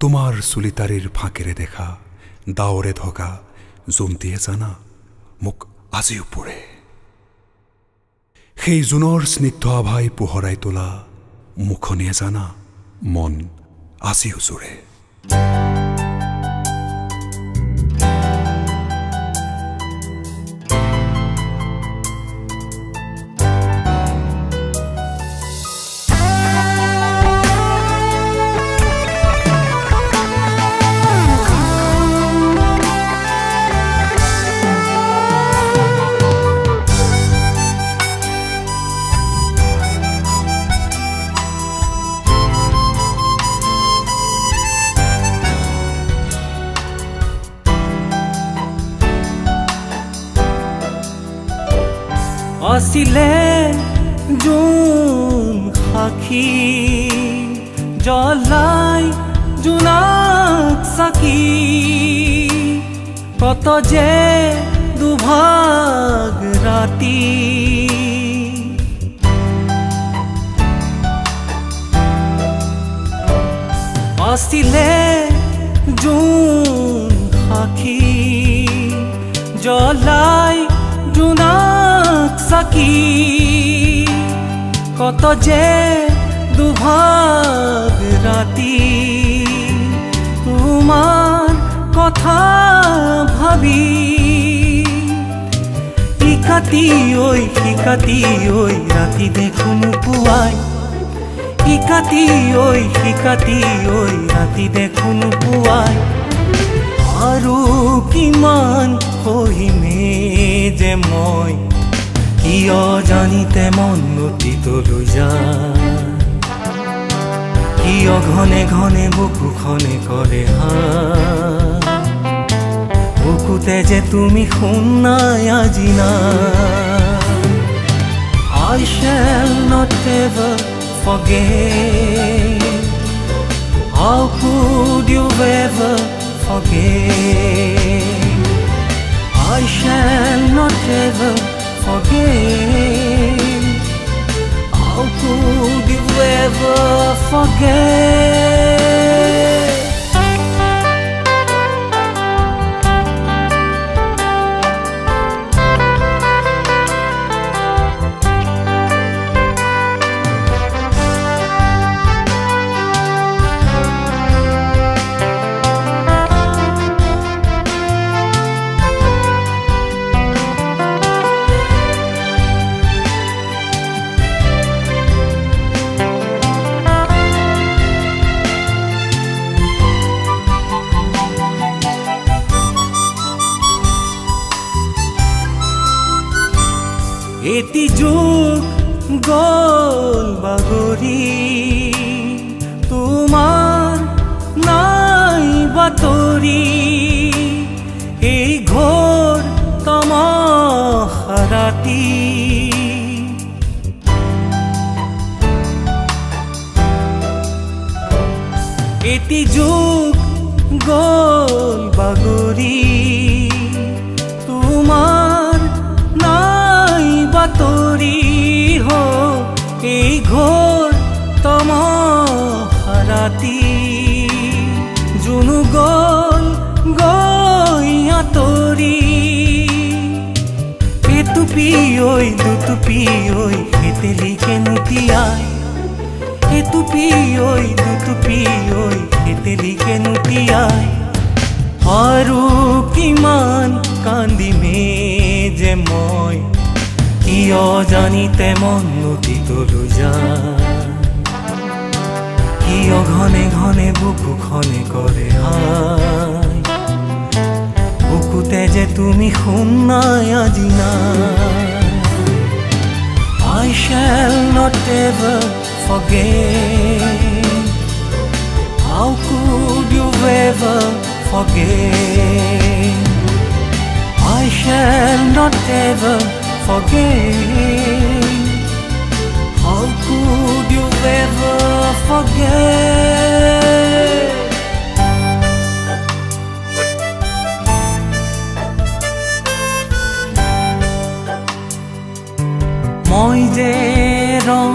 তোমাৰ চুলিতাৰিৰ ফাঁকেৰে দেখা ডাৱৰে ঢকা জোনটিয়ে জানা মোক আজিও পুৰে। সেই জোনৰ স্নিগ্ধ আভাই পোহৰাই তোলা মুখনিয়ে জানা মন আজিও জোৰে। আছিলে জোন সাক্ষী জ্বলাই জোনাক চাকি, কত যে দুভাগ ৰাতি। আছিলে জোন সাক্ষী জ্বলাই জোনাক চাকি, কত যে দুভাগ ৰাতি। তোমাৰ কথা ভাবি ইকাতি সিকাতি ৰাতি দেখোন পুৱাই, ইকাতি সিকাতি ৰাতি দেখোন পুৱাই। আৰু কিমান সহিমে যে মই, কিয় জানিতে মন নদীতলৈ যায়, কিয় ঘনে ঘনে বুকুখনে কৰে হায়। বুকুতে যে তুমি শুনাই আজি নাই। I shall not ever forget. How could you ever forget? I shall not ever forget. How could you ever forget? এটি যুগ গল বাগৰি, তোমাৰ নাই বাতৰি। এই ঘোৰ তমসা ৰাতি, এটি যুগ গল বাগৰি, তোমাৰ বাতৰি হো এই ঘোৰ তমসা ৰাতি। জোনো গল গৈ আঁতৰি, এটুপি দুটুপি হেতেলিকে নুতিয়াই, এটুপি দুটুপি হেতেলিকে নুতিয়াই। আৰু কিমান কান্দিমে যে মই, কিয় জানিতে মন নদীতলৈ যায়, কিয় ঘনে ঘনে বুকুখনে কৰে হায়। বুকুতে যে তুমি শুনাই আজি নাই। I shall not ever forget. How could you ever forget? I shall not ever forget. How could you ever forget? মই যে ৰং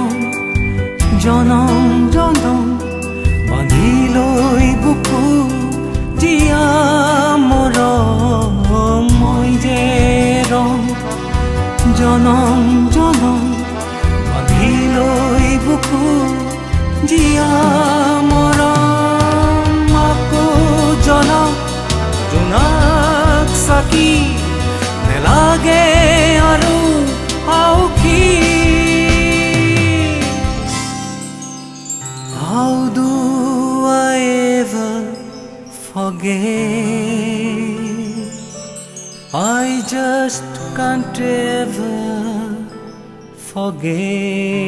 জনম জনম বান্ধি লৈ বুকু forget. I just can't ever forget.